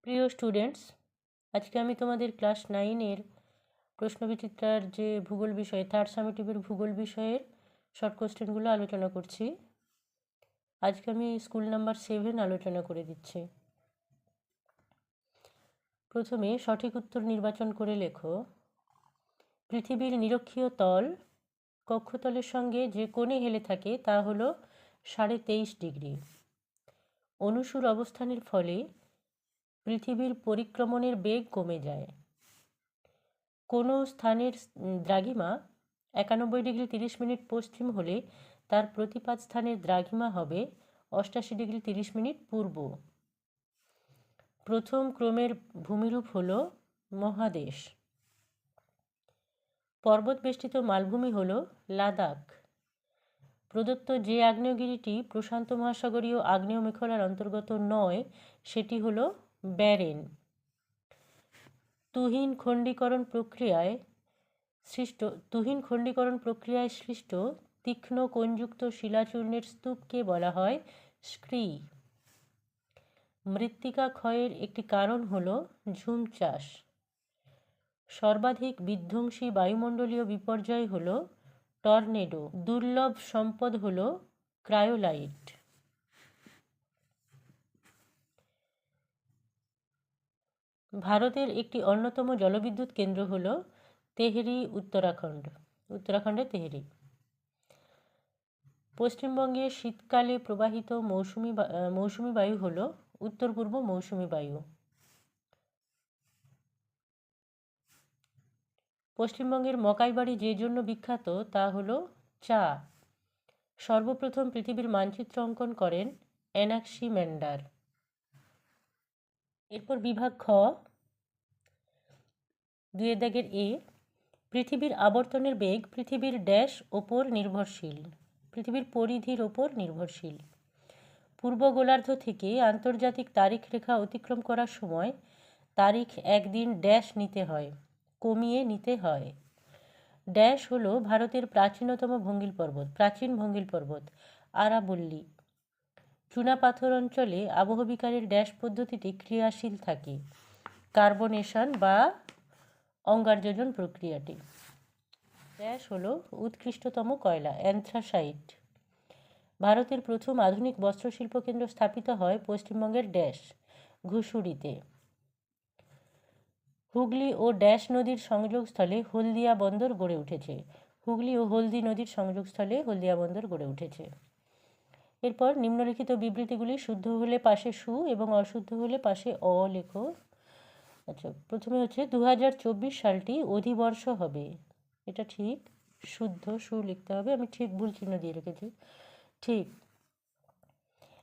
প্রিয় স্টুডেন্টস, আজকে আমি তোমাদের ক্লাস 9-এর প্রশ্নবিচিত্রার যে ভূগোল বিষয়ে থার্ড সামেটিভের ভূগোল বিষয়ের শর্ট কোশ্চেনগুলো আলোচনা করছি। আজকে আমি স্কুল নাম্বার 7 আলোচনা করে দিচ্ছি। প্রথমে সঠিক উত্তর নির্বাচন করে লেখো। পৃথিবীর নিরক্ষীয় তল কক্ষতলের সঙ্গে যে কোণে হেলে থাকে তা হলো 23.5 ডিগ্রি। অনুসুর অবস্থানের ফলে পৃথিবীর পরিক্রমণের বেগ কমে যায়। কোনো স্থানের দ্রাঘিমা 91 ডিগ্রি 30 মিনিট পশ্চিম হলে তার প্রতিপাদ স্থানের দ্রাঘিমা হবে 88 ডিগ্রি 30 মিনিট পূর্ব। প্রথম ক্রমের ভূমিরূপ হল মহাদেশ। পর্বত বেষ্টিত মালভূমি হল লাদাখ। প্রদত্ত যে আগ্নেয়গিরিটি প্রশান্ত মহাসাগরীয় আগ্নেয় মেখলার অন্তর্গত নয় সেটি হল ব্যারেন। তুহিন খণ্ডীকরণ প্রক্রিয়ায় সৃষ্ট তীক্ষ্ণ কোণযুক্ত শিলাচূর্ণের স্তূপকে বলা হয় স্ক্রি। মৃত্তিকা ক্ষয়ের একটি কারণ হল ঝুম চাষ। সর্বাধিক বিধ্বংসী বায়ুমণ্ডলীয় বিপর্যয় হল টর্নেডো। দুর্লভ সম্পদ হল ক্রায়োলাইট। ভারতের একটি অন্যতম জলবিদ্যুৎ কেন্দ্র হল তেহরি, উত্তরাখণ্ডের তেহরি। পশ্চিমবঙ্গে শীতকালে প্রবাহিত মৌসুমি বায়ু হল উত্তর পূর্ব মৌসুমি বায়ু। পশ্চিমবঙ্গের মকাইবাড়ি যে জন্য বিখ্যাত তা হল চা। সর্বপ্রথম পৃথিবীর মানচিত্র অঙ্কন করেন অ্যানাক্সিম্যান্ডার। এরপর বিভাগ খ, 2 দাগের এ। পৃথিবীর আবর্তনের বেগ পৃথিবীর ড্যাশ ওপর নির্ভরশীল। পৃথিবীর পরিধির ওপর নির্ভরশীল। পূর্ব গোলার্ধ থেকে আন্তর্জাতিক তারিখ রেখা অতিক্রম করার সময় তারিখ একদিন ড্যাশ নিতে হয়, কমিয়ে নিতে হয়। ড্যাশ হলো ভারতের প্রাচীন ভঙ্গিল পর্বত আরাবল্লী। চুনাপাথর অঞ্চলে আবহবিকারের ড্যাশ পদ্ধতিটি ক্রিয়াশীল থাকে। কার্বনেশন বা অঙ্গারযোজন প্রক্রিয়াটি। ড্যাশ হলো উৎকৃষ্টতম কয়লা, অ্যান্থ্রাসাইট। ভারতের প্রথম আধুনিক বস্ত্রশিল্প কেন্দ্র স্থাপিত হয় পশ্চিমবঙ্গের ড্যাশ, ঘুষুড়িতে। হুগলি ও ড্যাশ নদীর সংযোগস্থলে হলদিয়া বন্দর গড়ে উঠেছে। হুগলি ও হলদি নদীর সংযোগস্থলে হলদিয়া বন্দর গড়ে উঠেছে। এরপর নিম্নলিখিত বিবৃতিগুলি শুদ্ধ হলে পাশে সু এবং অশুদ্ধ হলে পাশে অ লেখো। আচ্ছা, প্রথমে হচ্ছে 2024 সালটি অধিবর্ষ হবে। এটা ঠিক, শুদ্ধ, সু লিখতে হবে। আমি ঠিক ভুল চিহ্ন দিয়ে রেখেছি। ঠিক।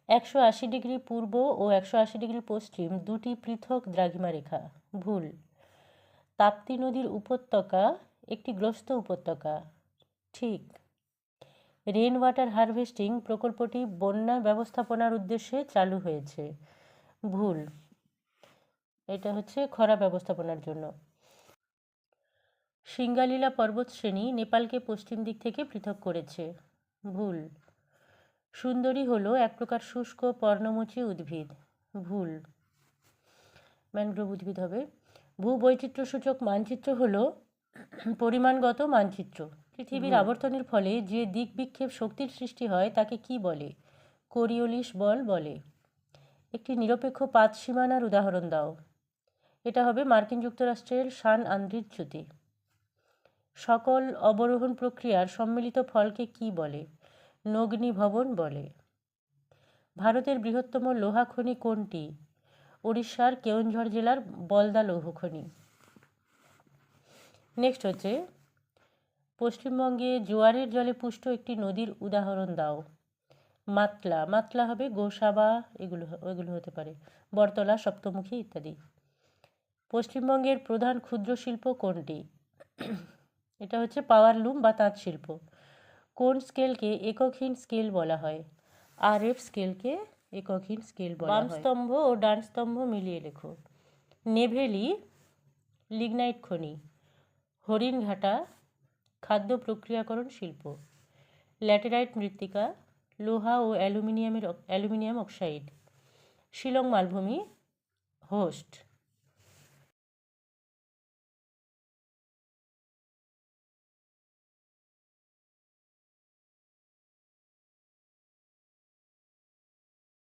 180 ডিগ্রি পূর্ব ও 180 ডিগ্রি পশ্চিম দুটি পৃথক দ্রাঘিমা রেখা। ভুল। তাপ্তি নদীর উপত্যকা একটি গ্রস্ত উপত্যকা। ঠিক। রেন ওয়াটার হারভেস্টিং প্রকল্পটি বন্যা ব্যবস্থাপনার উদ্দেশ্যে চালু হয়েছে। ভুল। এটা হচ্ছে খরা ব্যবস্থাপনার জন্য। সিঙ্গালীলা পর্বতশ্রেণী নেপালকে পশ্চিম দিক থেকে পৃথক করেছে। ভুল। সুন্দরী হলো এক প্রকার শুষ্ক পর্ণমোচী উদ্ভিদ। ভুল। ম্যানগ্রোভ উদ্ভিদ হবে। ভূবৈচিত্র্যসূচক মানচিত্র হলো পরিমাণগত মানচিত্র। পৃথিবীর আবর্তনের ফলে যে দিক বিক্ষেপ শক্তির সৃষ্টি হয় তাকে কি বলে? কোরিওলিস বল বলে। একটি নিরপেক্ষ পাত সীমানার উদাহরণ দাও। এটা হবে মার্কিন যুক্তরাষ্ট্রের সান আন্দ্রিজ চ্যুতি। সকল অবরোহণ প্রক্রিয়ার সম্মিলিত ফলকে কি বলে? নগ্নি ভবন বলে। ভারতের বৃহত্তম লোহা খনি কোনটি? উড়িষ্যার কেওনঝড় জেলার বলদা লৌহ খনি। নেক্সট হচ্ছে পশ্চিমবঙ্গে জোয়ারের জলে পুষ্ট একটি নদীর উদাহরণ দাও। মাতলা হবে, গোসাবা এগুলো হতে পারে, বরতলা, সপ্তমুখী ইত্যাদি। পশ্চিমবঙ্গের প্রধান ক্ষুদ্র শিল্প কোনটি? এটা হচ্ছে পাওয়ার লুম বা তাঁত শিল্প। কোন স্কেলকে এককহীন স্কেল বলা হয়? RF স্কেলকে এককহীন স্কেল বলা হয়। বাম স্তম্ভ ও ডান স্তম্ভ মিলিয়ে লেখো। নেভেলি লিগনাইট খনি। হরিণঘাটা খাদ্য প্রক্রিয়াকরণ শিল্প। ল্যাটেরাইট মৃত্তিকা লোহা ও অ্যালুমিনিয়াম অক্সাইড। শিলং মালভূমি হোস্ট।